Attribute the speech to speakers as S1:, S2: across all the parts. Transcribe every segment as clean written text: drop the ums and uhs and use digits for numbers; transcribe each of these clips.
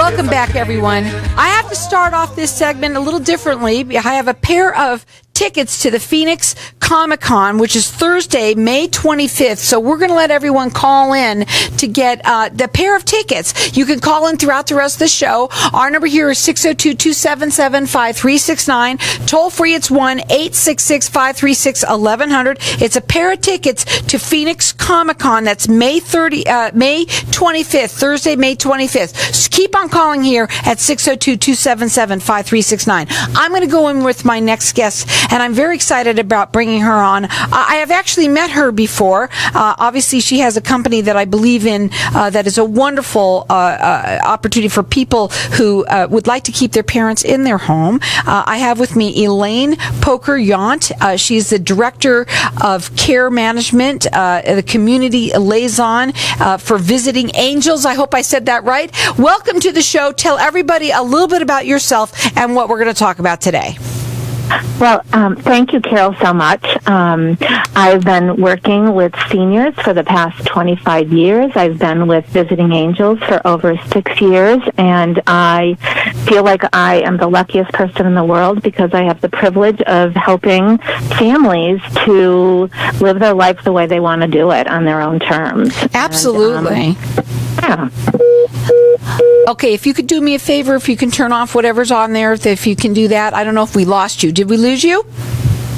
S1: Welcome back, everyone. I have to start off this segment a little differently. I have a pair of tickets to the Phoenix Comic-Con, which is Thursday, May 25th. So we're going to let everyone call in to get the pair of tickets. You can call in throughout the rest of the show. Our number here is 602-277-5369. Toll free, it's 1-866-536-1100. It's a pair of tickets to Phoenix Comic-Con. That's May 25th, Thursday, May 25th. So keep on calling here at 602-277-5369. I'm going to go in with my next guest, and I'm very excited about bringing her on. I have actually met her before. Obviously, she has a company that I believe in that is a wonderful opportunity for people who would like to keep their parents in their home. I have with me Elaine Poker-Yount. She's the Director of Care Management, the Community Liaison for Visiting Angels. I hope I said that right. Welcome to the show. Tell everybody a little bit about yourself and what we're going to talk about today.
S2: Well, thank you, Carol, so much. I've been working with seniors for the past 25 years. I've been with Visiting Angels for over 6 years, and I feel like I am the luckiest person in the world because I have the privilege of helping families to live their life the way they want to do it on their own terms.
S1: Absolutely.
S2: Yeah.
S1: Okay, if you could do me a favor, if you can turn off whatever's on there, if you can do that. I don't know if we lost you. Did we lose you?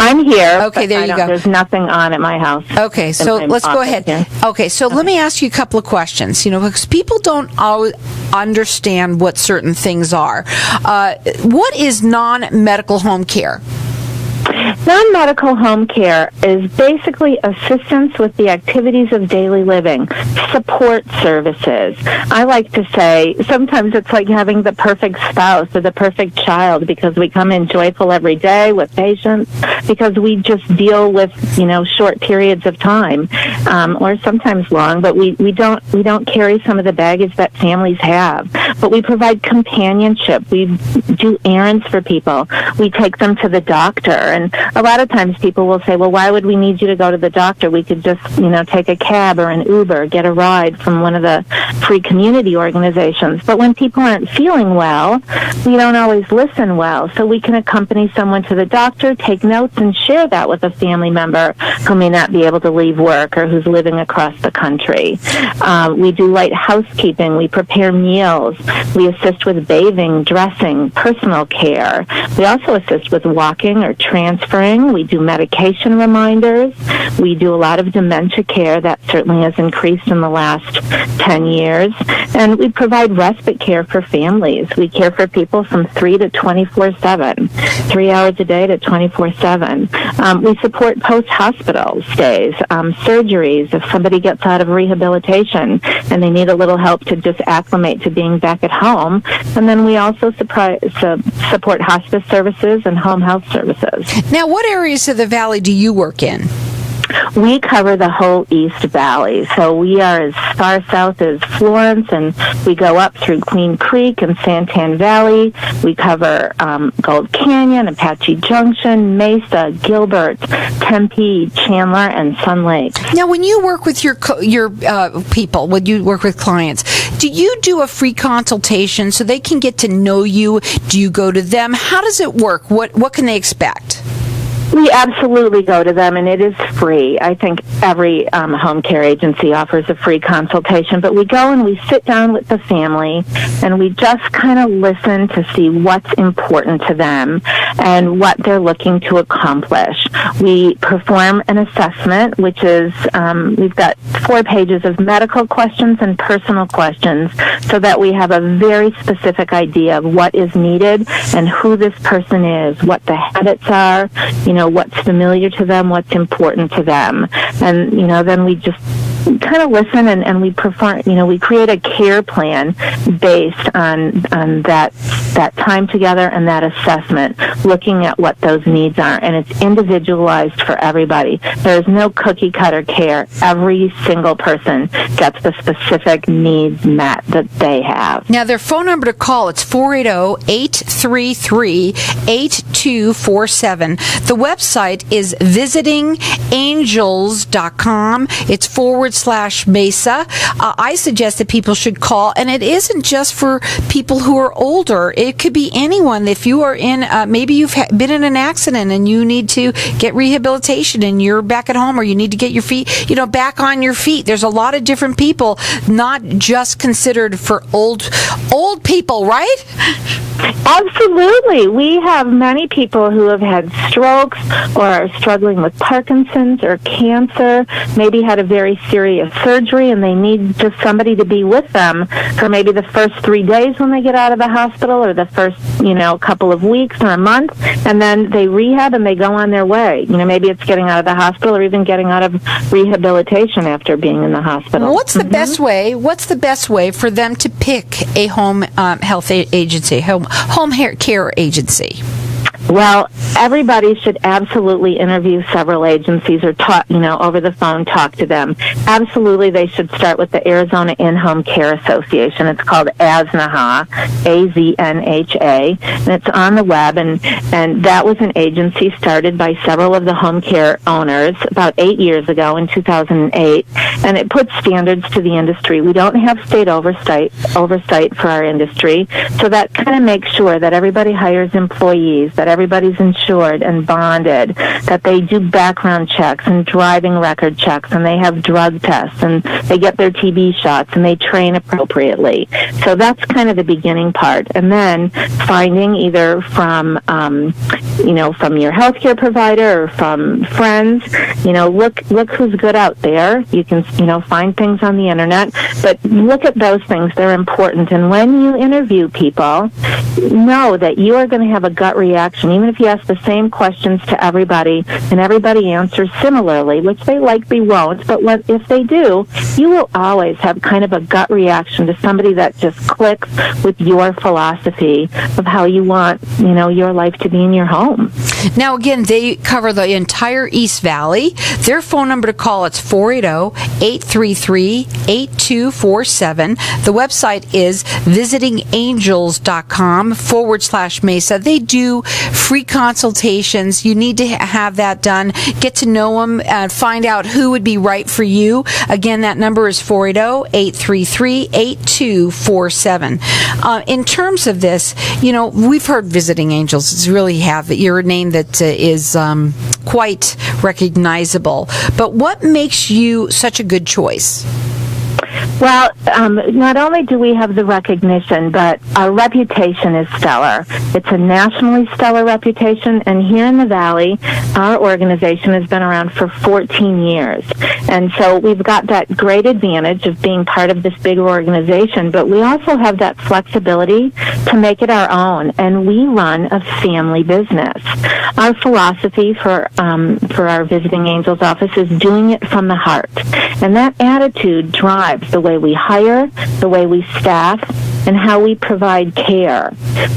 S2: I'm here.
S1: Okay, there you go.
S2: There's nothing on at my house.
S1: Okay, so let's go ahead.
S2: Here.
S1: Okay, so let me ask you a couple of questions, because people don't always understand what certain things are. What is non-medical home care?
S2: Non-medical home care is basically assistance with the activities of daily living, support services. I like to say sometimes it's like having the perfect spouse or the perfect child because we come in joyful every day with patience because we just deal with, short periods of time or sometimes long, but we don't carry some of the baggage that families have. But we provide companionship. We do errands for people. We take them to the doctor. And a lot of times people will say, well, why would we need you to go to the doctor? We could just, take a cab or an Uber, get a ride from one of the free community organizations. But when people aren't feeling well, we don't always listen well. So we can accompany someone to the doctor, take notes, and share that with a family member who may not be able to leave work or who's living across the country. We do light housekeeping. We prepare meals. We assist with bathing, dressing, personal care. We also assist with walking or transferring. We do medication reminders. We do a lot of dementia care. That certainly has increased in the last 10 years. And we provide respite care for families. We care for people from 3 to 24/7, 3 hours a day to 24/7. We support post-hospital stays, surgeries. If somebody gets out of rehabilitation and they need a little help to just acclimate to being back at home. And then we also support hospice services and home health services.
S1: Now, what areas of the valley do you work in?
S2: We cover the whole East Valley. So we are as far south as Florence, and we go up through Queen Creek and Santan Valley. We cover Gold Canyon, Apache Junction, Mesa, Gilbert, Tempe, Chandler, and Sun Lake.
S1: Now, when you work with your people, when you work with clients, do you do a free consultation so they can get to know you? Do you go to them? How does it work? What can they expect?
S2: We absolutely go to them, and it is free. I think every home care agency offers a free consultation, but we go and we sit down with the family, and we just kind of listen to see what's important to them and what they're looking to accomplish. We perform an assessment, which is, we've got 4 pages of medical questions and personal questions so that we have a very specific idea of what is needed and who this person is, what the habits are, what's familiar to them, what's important to them. And, then we just kind of listen and we perform, we create a care plan based on that time together and that assessment, looking at what those needs are. And it's individualized for everybody. There is no cookie cutter care. Every single person gets the specific needs met that they have.
S1: Now, their phone number to call, it's 480-833-8247. The website is visitingangels.com. It's / /Mesa. I suggest that people should call, and it isn't just for people who are older. It could be anyone. If you are in, maybe you've been in an accident and you need to get rehabilitation and you're back at home, or you need to get your feet, back on your feet. There's a lot of different people, not just considered for old people, right?
S2: Absolutely. We have many people who have had strokes or are struggling with Parkinson's or cancer, maybe had a very serious surgery, and they need just somebody to be with them for maybe the first 3 days when they get out of the hospital, or the first, couple of weeks or a month, and then they rehab and they go on their way. Maybe it's getting out of the hospital or even getting out of rehabilitation after being in the hospital.
S1: What's the best way? What's the best way for them to pick a home health agency, home care agency?
S2: Well, everybody should absolutely interview several agencies or talk, over the phone, talk to them. Absolutely, they should start with the Arizona In-Home Care Association. It's called AZNHA, AZNHA, and it's on the web, and that was an agency started by several of the home care owners about 8 years ago in 2008, and it puts standards to the industry. We don't have state oversight for our industry, so that kind of makes sure that everybody hires employees, that everybody's insured and bonded, that they do background checks and driving record checks, and they have drug tests, and they get their TB shots, and they train appropriately. So that's kind of the beginning part. And then finding either from, from your healthcare provider or from friends, look who's good out there. You can, find things on the internet, but look at those things. They're important. And when you interview people, know that you are going to have a gut reaction, even if you ask the same questions to everybody and everybody answers similarly, which they likely won't, but if they do, you will always have kind of a gut reaction to somebody that just clicks with your philosophy of how you want, your life to be in your home.
S1: Now, again, they cover the entire East Valley. Their phone number to call, it's 480-833-8247. The website is visitingangels.com /Mesa. They do free consultations. You need to have that done. Get to know them and find out who would be right for you. Again, that number is 480-833-8247. In terms of this, we've heard Visiting Angels. It's really you're a name that is quite recognizable. But what makes you such a good choice?
S2: Well, not only do we have the recognition, but our reputation is stellar. It's a nationally stellar reputation, and here in the Valley, our organization has been around for 14 years. And so we've got that great advantage of being part of this big organization, but we also have that flexibility to make it our own, and we run a family business. Our philosophy for our Visiting Angels office is doing it from the heart, and that attitude drives the way we hire, the way we staff, and how we provide care.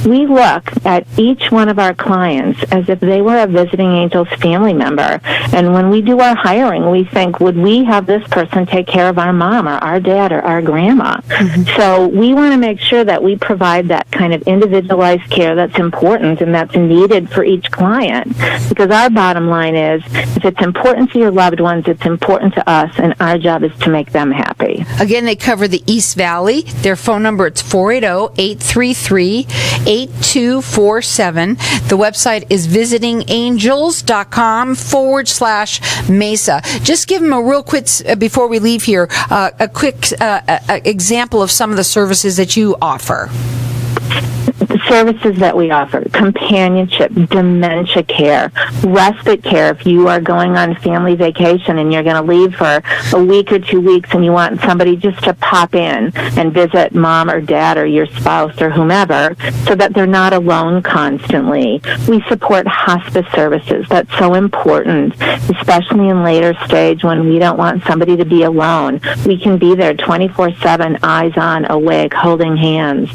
S2: We look at each one of our clients as if they were a Visiting Angels family member. And when we do our hiring, we think, would we have this person take care of our mom or our dad or our grandma? Mm-hmm. So we want to make sure that we provide that kind of individualized care that's important and that's needed for each client. Because our bottom line is, if it's important to your loved ones, it's important to us, and our job is to make them happy.
S1: Again, they cover the East Valley. Their phone number, it's 480-833-8247. The website is visitingangels.com /Mesa. Just give them a real quick, before we leave here, a quick example of some of the services that you offer.
S2: Services that we offer: companionship, dementia care, respite care. If you are going on family vacation and you're going to leave for a week or 2 weeks and you want somebody just to pop in and visit mom or dad or your spouse or whomever so that they're not alone constantly. We support hospice services. That's so important, especially in later stage when we don't want somebody to be alone. We can be there 24/7, eyes on, awake, holding hands,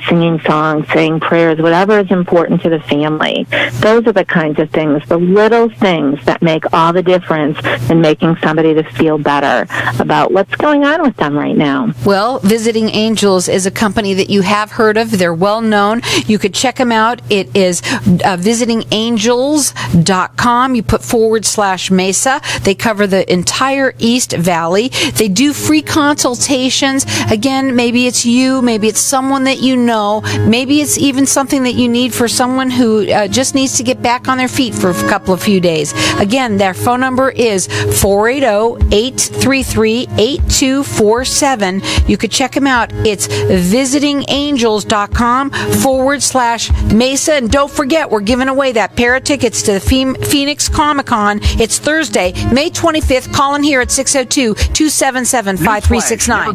S2: singing songs, saying prayers, whatever is important to the family. Those are the kinds of things, the little things that make all the difference in making somebody to feel better about what's going on with them right now.
S1: Well, Visiting Angels is a company that you have heard of. They're well known. You could check them out. It is visitingangels.com. You put /Mesa. They cover the entire East Valley. They do free consultations. Again, maybe it's you, maybe it's someone that you know, maybe it's even something that you need for someone who just needs to get back on their feet for a few days. Again, their phone number is 480-833-8247. You could check them out. It's visitingangels.com /Mesa. And don't forget, we're giving away that pair of tickets to the Phoenix Comic-Con. It's Thursday, May 25th. Call in here at 602-277-5369.